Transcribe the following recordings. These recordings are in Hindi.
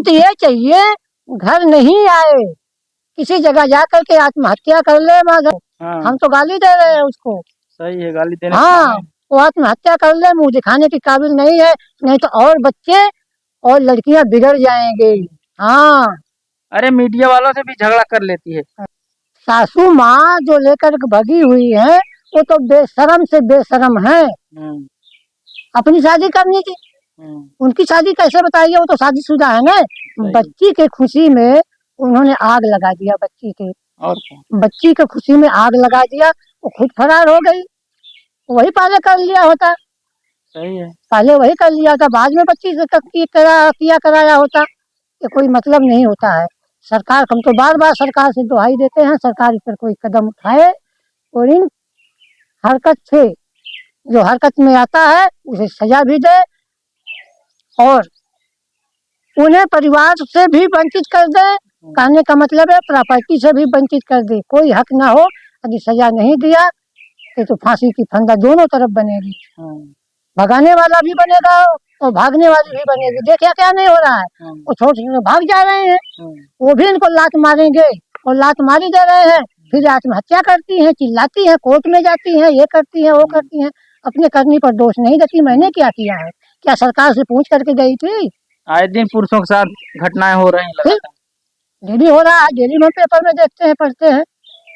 तो ये चाहिए घर नहीं आए, किसी जगह जा करके आत्महत्या कर ले मगर हाँ हम तो गाली दे रहे हैं उसको। सही है, गाली देने हाँ, वो आत्महत्या कर ले, मुंह दिखाने के काबिल नहीं है, नहीं तो और बच्चे और लड़कियां बिगड़ जाएंगे। हाँ, अरे मीडिया वालों से भी झगड़ा कर लेती है। सासू माँ जो लेकर के भगी हुई है वो तो बेशरम से बेशरम है। हम्म, अपनी शादी करनी थी, उनकी शादी कैसे बताइए, वो तो शादीशुदा है ना। बच्ची के खुशी में उन्होंने आग लगा दिया, बच्ची के और क्या? बच्ची के खुशी में आग लगा दिया, वो खुद फरार हो गई। वही पहले कर लिया होता, सही है। पहले वही कर लिया था, बाद में बच्ची से किया कराया होता। ये कोई मतलब नहीं होता है। सरकार, हम तो बार बार सरकार से दुहाई देते हैं, सरकार इस पर कोई कदम उठाए और इन हरकत से, जो हरकत में आता है उसे सजा भी दे और उन्हें परिवार से भी वंचित कर दे। कहने का मतलब है प्रॉपर्टी से भी वंचित कर दे, कोई हक ना हो। यदि सजा नहीं दिया तो फांसी की फंदा दोनों तरफ बनेगी, भगाने वाला भी बनेगा और भागने वाली भी बनेगी। देखिए क्या नहीं हो रहा है, वो छोटे छोटे भाग जा रहे हैं, वो भी इनको लात मारेंगे और लात मारी दे रहे हैं, फिर आत्महत्या करती हैं, चिल्लाती हैं, कोर्ट में जाती हैं, ये करती हैं, वो करती हैं, अपने करनी पर दोष नहीं देती। मैंने क्या किया है, क्या सरकार से पूछ करके गई थी? आए दिन पुरुषों के साथ घटनाएं हो रही हैं लगातार। डेली हो रहा है, डेली में पेपर में देखते हैं, पढ़ते हैं,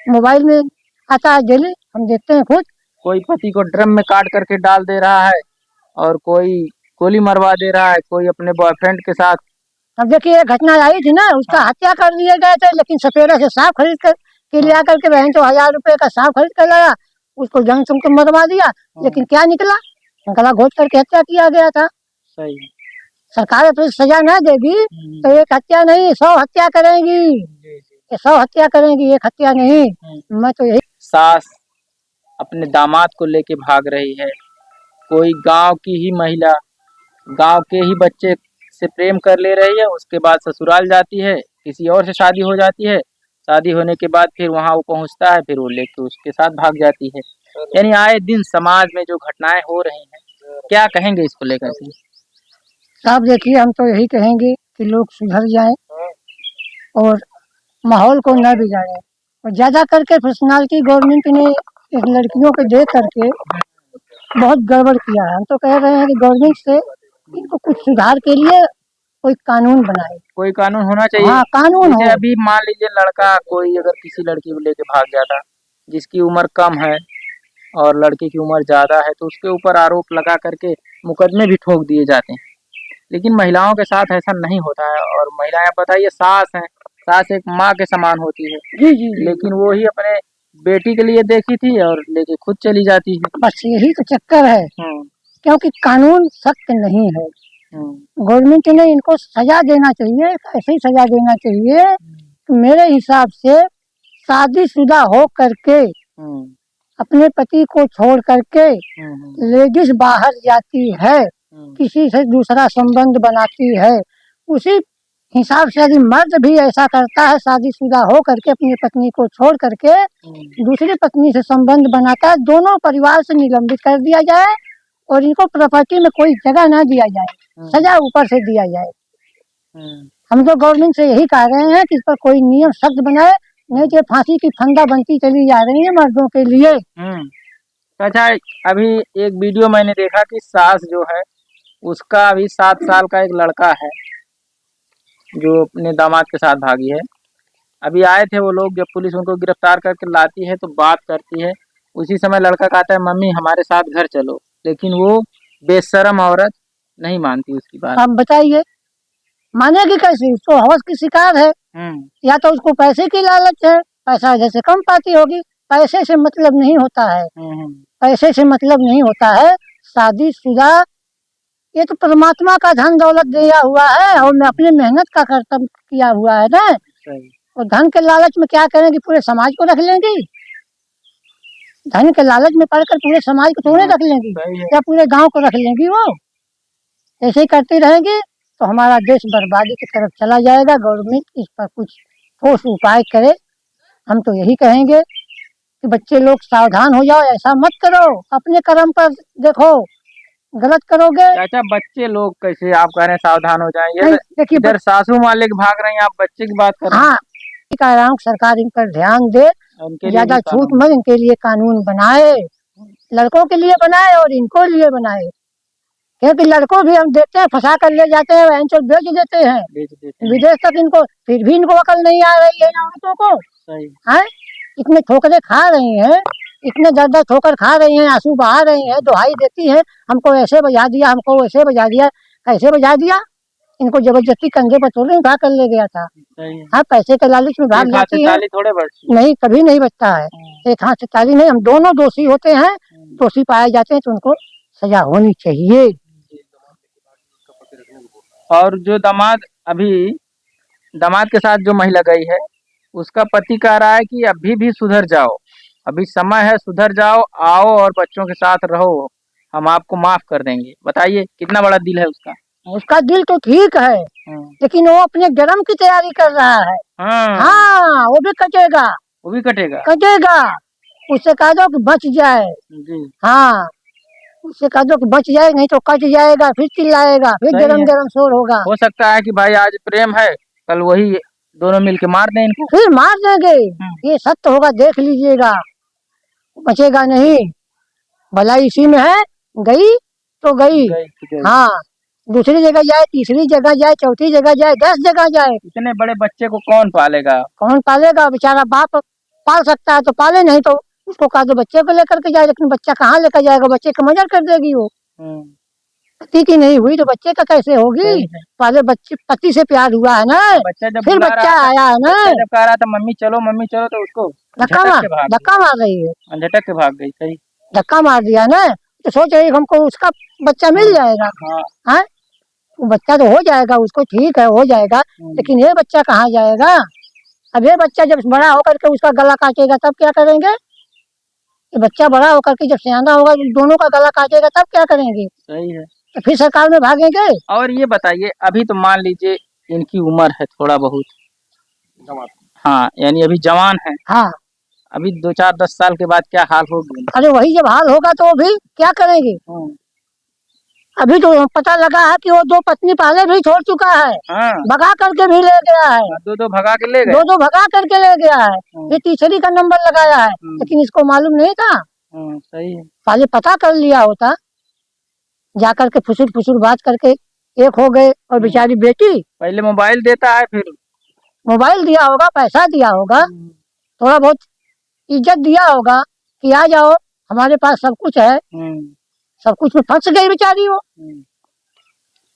मोबाइल में आता है, डेली हम देखते हैं खुद। कोई पति को ड्रम में काट करके डाल दे रहा है और कोई गोली मरवा दे रहा है, कोई अपने बॉयफ्रेंड के साथ। अब देखिए घटना आई थी ना, उसका हत्या कर दिए गए थे, लेकिन सपेरा से सांप खरीद कर के लिया करके बहन तो 1000 रुपए का सांप खरीद कर लाया, उसको जंग सुन के मरवा दिया, लेकिन क्या निकला, गला घोट करके हत्या किया गया था। सही। सरकार तो सजा न देगी तो एक हत्या नहीं 100 हत्या करेंगी, 100 हत्या करेंगी, एक हत्या नहीं। मैं तो यही। सास अपने दामाद को लेके भाग रही है, कोई गांव की ही महिला गांव के ही बच्चे से प्रेम कर ले रही है, उसके बाद ससुराल जाती है, किसी और से शादी हो जाती है, शादी होने के बाद फिर वहां वो पहुंचता है, फिर वो लेके उसके साथ भाग जाती है। यानी आए दिन समाज में जो घटनाएं हो रही हैं, क्या कहेंगे इसको लेकर के? साहब देखिए, हम तो यही कहेंगे कि लोग सुधर जाएं और माहौल को न बिगाड़ें, और ज्यादा करके पर्सनालिटी गवर्नमेंट ने इस लड़कियों को दे करके बहुत गड़बड़ किया है। हम तो कह रहे हैं कि गवर्नमेंट से इनको कुछ सुधार के लिए कोई कानून बनाए। कोई कानून होना चाहिए। हाँ, कानून हो। अभी मान लीजिए लड़का कोई अगर किसी लड़की को लेके भाग जाता, जिसकी उम्र कम है और लड़की की उम्र ज्यादा है, तो उसके ऊपर आरोप लगा करके मुकदमे भी ठोक दिए जाते हैं। लेकिन महिलाओं के साथ ऐसा नहीं होता है, और महिलाएं बताइए सास हैं, सास एक माँ के समान होती है। जी। लेकिन वो ही अपने बेटी के लिए देखी थी और लेके खुद चली जाती है। बस यही तो चक्कर है, क्योंकि कानून सख्त नहीं है। गवर्नमेंट ने इनको सजा देना चाहिए, ऐसे ही सजा देना चाहिए। तो मेरे हिसाब से शादीशुदा हो करके अपने पति को छोड़ करके लेडीज बाहर जाती है, किसी से दूसरा संबंध बनाती है, उसी हिसाब से यदि मर्द भी ऐसा करता है, शादीशुदा हो करके अपनी पत्नी को छोड़ करके दूसरी पत्नी से संबंध बनाता है, दोनों परिवार से निलंबित कर दिया जाए और इनको प्रॉपर्टी में कोई जगह ना दिया जाए, सजा ऊपर से दिया जाए। हम तो गवर्नमेंट से यही कह रहे हैं कि इस पर कोई नियम सख्त बनाए, नहीं तो फांसी की फंदा बनती चली जा रही है मर्दों के लिए। अच्छा, अभी एक वीडियो मैंने देखा कि सास जो है उसका अभी 7 साल का एक लड़का है जो अपने दामाद के साथ भागी है। अभी आए थे वो लोग, जब पुलिस उनको गिरफ्तार करके लाती है तो बात करती है, उसी समय लड़का कहता है मम्मी हमारे साथ घर चलो, लेकिन वो बेशरम औरत नहीं मानती उसकी बात। आप बताइए मानेगी कैसे, उसको हवस की शिकार है, या तो उसको पैसे की लालच है, पैसा जैसे कम पाती होगी। पैसे से मतलब नहीं होता है, पैसे से मतलब नहीं होता है। शादीशुदा ये तो परमात्मा का धन दौलत दिया हुआ है और मैं अपने मेहनत का कर्तव्य किया हुआ है ना। और धन के लालच में क्या करेंगी, पूरे समाज को रख लेंगी। धन के लालच में पढ़कर पूरे समाज को थोड़े रख लेंगी, या पूरे गांव को रख लेंगी। वो ऐसे ही करती रहेंगी तो हमारा देश बर्बादी की तरफ चला जाएगा। गवर्नमेंट इस पर कुछ ठोस उपाय करे। हम तो यही कहेंगे कि बच्चे लोग सावधान हो जाओ, ऐसा मत करो, अपने कर्म पर देखो। गलत करोगे। चाचा बच्चे लोग कैसे आप कह रहे हैं सावधान हो जाएं, ये नहीं, देखिए इधर सासू मालिक भाग रही हैं, आप बच्चे की बात कर रहे हाँ, कह रहा हूँ सरकार इन पर ध्यान दे, हैं, उनके लिए ज्यादा भी छूट कानून। मत, इनके लिए कानून बनाए, लड़कों के लिए बनाए और इनको लिए बनाए, क्योंकि लड़कों भी हम देखते हैं फंसा कर ले जाते हैं, वहीं से बेच देते हैं बेच देते हैं। विदेश तक इनको, फिर भी इनको अकल नहीं आ रही है इन औरतों को। सही। हैं, इतने ठोकरे खा रही हैं, इतने दर्द ठोकर खा रही हैं, आंसू बहा रही हैं, दुहाई देती हैं, हमको ऐसे बजा दिया, हमको वैसे बजा दिया। कैसे बजा दिया? इनको जबरदस्ती कंधे पर थोड़ी उठा कर ले गया था। सही है। हाँ, पैसे के लालच में भाग एक हाथ से जाती है, ताली थोड़े बजती। नहीं कभी नहीं बचता है। एक हाथ से ताली नहीं, हम दोनों दोषी होते हैं, दोषी पाए जाते हैं तो उनको सजा होनी चाहिए। और जो दामाद के साथ जो महिला गई है, उसका पति कह रहा है कि अभी भी सुधर जाओ, अभी समय है, सुधर जाओ, आओ और बच्चों के साथ रहो, हम आपको माफ कर देंगे। बताइए कितना बड़ा दिल है उसका। उसका दिल तो ठीक है, लेकिन वो अपने जन्म की तैयारी कर रहा है। हाँ, वो भी कटेगा, वो भी कटेगा। कटेगा। उससे कह दो कि बच जाए जी। हाँ, उससे कह दो कि बच जाए, नहीं तो कट जाएगा, फिर चिल्लाएगा, फिर सही गरम है। गरम शोर होगा। हो सकता है कि भाई आज प्रेम है, कल वही दोनों मिलके मार दें इनको। फिर मार देंगे, ये सत्य होगा, देख लीजिएगा, बचेगा नहीं। भलाई इसी में है, गई तो गई। हाँ, दूसरी जगह जाए, तीसरी जगह जाए, चौथी जगह जाए, 10 जगह जाए, इतने बड़े बच्चे को कौन पालेगा? कौन पालेगा? बेचारा बाप पाल सकता है तो पाले, नहीं तो उसको कहा तो बच्चे को लेकर के जाए, लेकिन बच्चा कहाँ लेकर जाएगा? बच्चे का मर्डर कर देगी वो। पति की नहीं हुई तो बच्चे का कैसे होगी? पहले बच्चे पति से प्यार हुआ है ना, बच्चा जब फिर बच्चा आया है ना। जब कह रहा था मम्मी चलो तो उसको धक्का मार रही है, झटक के भाग गई। सही। धक्का मार दिया ना, तो सोच रही हमको उसका बच्चा मिल जाएगा। हाँ, वो बच्चा तो हो जाएगा उसको, ठीक है हो जाएगा, लेकिन ये बच्चा कहाँ जाएगा? अब ये बच्चा जब बड़ा होकर के उसका गला काटेगा तब क्या करेंगे? ये बच्चा बड़ा होकर के जब सियाना होगा, दोनों का गला काटेगा तब क्या करेंगे? सही है। तो फिर सरकार में भागेंगे। और ये बताइए, अभी तो मान लीजिए इनकी उम्र है थोड़ा बहुत, हाँ, यानी अभी जवान है। हाँ, अभी 2-4-10 साल के बाद क्या हाल होगी? अरे वही जब हाल होगा तो भी क्या करेंगे? अभी तो पता लगा है कि वो 2 पत्नी पहले भी छोड़ चुका है। भगा करके भी ले गया है, 2-2 भगा के ले गए। 2-2 भगा करके ले गया है, ये तीसरी का नंबर लगाया है, लेकिन इसको मालूम नहीं था। सही है। पहले पता कर लिया होता, जाकर के फुसुर फुसुर बात करके एक हो गए। और बेचारी बेटी, पहले मोबाइल देता है, फिर मोबाइल दिया होगा, पैसा दिया होगा, थोड़ा बहुत इज्जत दिया होगा कि आ जाओ हमारे पास सब कुछ है, सब कुछ में फंस गई बेचारी वो।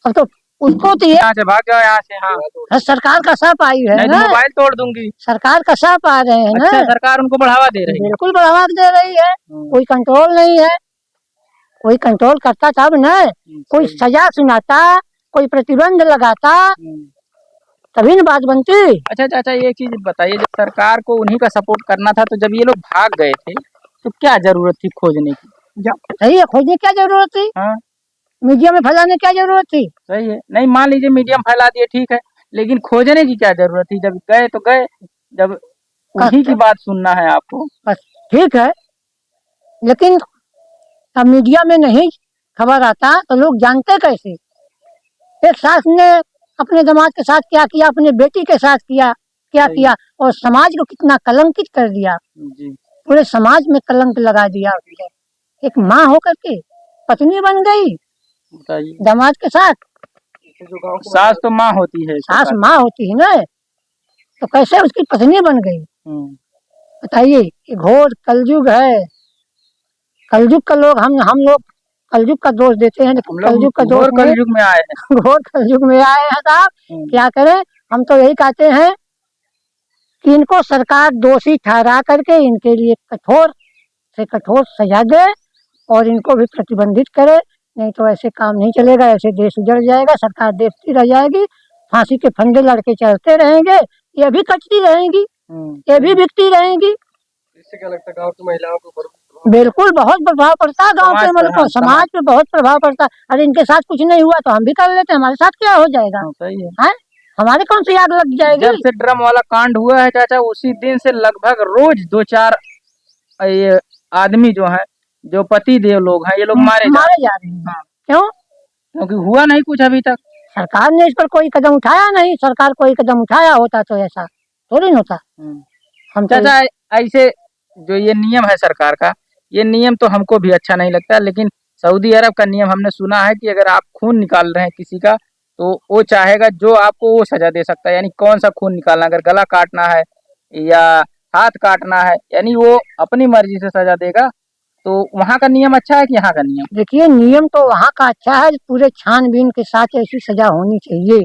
अब तो उसको तो यहाँ से भाग जाओ, यहाँ से। हाँ, सरकार का साफ आई है ना, मोबाइल तोड़ दूंगी। सरकार का साफ आ रहे हैं ना। अच्छा, सरकार उनको बढ़ावा दे रही है। बिल्कुल बढ़ावा दे रही है, कोई कंट्रोल नहीं है। कोई कंट्रोल करता तब न, कोई सजा सुनाता, कोई प्रतिबंध लगाता, तभी न बात बनती। अच्छा चाचा, ये चीज बताइए, जब सरकार को उन्हीं का सपोर्ट करना था, तो जब ये लोग भाग गए थे तो क्या जरूरत थी खोजने की? सही है, खोजने क्या जरूरत थी? हाँ, मीडिया में फैलाने क्या जरूरत थी? सही है। नहीं, मान लीजिए मीडिया में फैला दिए, ठीक है, लेकिन खोजने की क्या जरूरत थी? जब गए तो गए, जब उन्हीं की बात सुनना है आपको। बस ठीक है, लेकिन अब मीडिया में नहीं खबर आता तो लोग जानते कैसे? एक सास ने अपने दामाद के साथ क्या किया, अपने बेटी के साथ क्या किया, और समाज को कितना कलंकित कर दिया। पूरे समाज में कलंक लगा दिया उसने। एक माँ होकर के पत्नी बन गई दामाद के साथ। सास तो माँ होती है, सास माँ होती है ना, तो कैसे उसकी पत्नी बन गई? बताइए, ये घोर कलयुग है। कलयुग का लोग हम लोग कलयुग का दोष देते हैं, लेकिन कलयुग का दोष कलयुग में आए हैं। घोर कलयुग में आए हैं साहब। क्या करें, हम तो यही कहते हैं कि इनको सरकार दोषी ठहरा करके इनके लिए कठोर से कठोर सजा दे और इनको भी प्रतिबंधित करे, नहीं तो ऐसे काम नहीं चलेगा, ऐसे देश उजड़ जाएगा, सरकार देखती रह जाएगी, फांसी के फंदे लड़के चलते रहेंगे, ये भी कटती रहेंगी, ये भी बिकती रहेंगी। इससे क्या लगता है, गाँव की महिलाओं को बिल्कुल बहुत प्रभाव पड़ता है, गांव के मतलब समाज पे बहुत प्रभाव पड़ता है। अरे इनके साथ कुछ नहीं हुआ तो हम भी कर लेते हैं, हमारे साथ क्या हो जाएगा? सही है, हमारे कौन सी आग लग जाएगी? जब से ड्रम वाला कांड हुआ है चाचा, उसी दिन से लगभग रोज 2-4 ये आदमी जो है, जो पति देव लोग हैं, ये लोग मारे जा रहे हैं। क्यों? क्योंकि हुआ नहीं कुछ अभी तक। सरकार ने इस पर कोई कदम उठाया नहीं। सरकार कोई कदम उठाया होता तो ऐसा थोड़ी न होता। हम तो चाचा ऐसे जो ये नियम है सरकार का, ये नियम तो हमको भी अच्छा नहीं लगता, लेकिन सऊदी अरब का नियम हमने सुना है कि अगर आप खून निकाल रहे हैं किसी का, तो वो चाहेगा जो आपको वो सजा दे सकता है। यानी कौन सा खून निकालना, अगर गला काटना है या हाथ काटना है, यानी वो अपनी मर्जी से सजा देगा। तो वहाँ का नियम अच्छा है कि यहाँ का नियम? देखिए, नियम तो वहाँ का अच्छा है, पूरे छानबीन के साथ ऐसी सजा होनी चाहिए।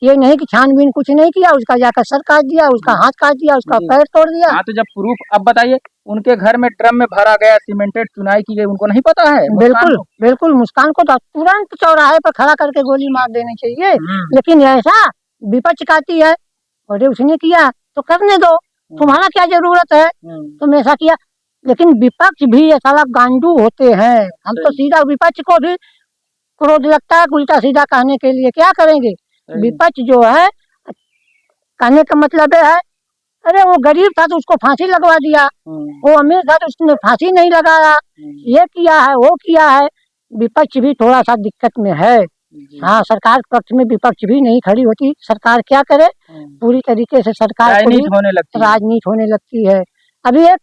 ये नहीं कि छानबीन कुछ नहीं किया, उसका जाकर सर काट दिया, उसका हाथ काट दिया, उसका पैर तोड़ दिया। हाँ, तो जब प्रूफ, अब बताइए, उनके घर में ड्रम में भरा गया सीमेंटेड चुनाई की गई, उनको नहीं पता है? बिल्कुल बिल्कुल, मुस्कान को तो तुरंत चौराहे पर खड़ा करके गोली मार देनी चाहिए। लेकिन ऐसा विपक्ष कहती है अरे उसने किया तो करने दो, तुम्हारा क्या जरूरत है, तुम ऐसा किया। लेकिन विपक्ष भी ये साला गांडू होते हैं। हम तो सीधा विपक्ष को भी क्रोध लगता है उल्टा सीधा कहने के लिए, क्या करेंगे। विपक्ष जो है कहने का मतलब है अरे वो गरीब था तो उसको फांसी लगवा दिया, वो अमीर था तो उसने फांसी नहीं लगाया, ये किया है वो किया है। विपक्ष भी थोड़ा सा दिक्कत में है। हाँ, सरकार पक्ष में विपक्ष भी नहीं खड़ी होती। सरकार क्या करे, पूरी तरीके से सरकार राजनीति होने लगती है। अभी एक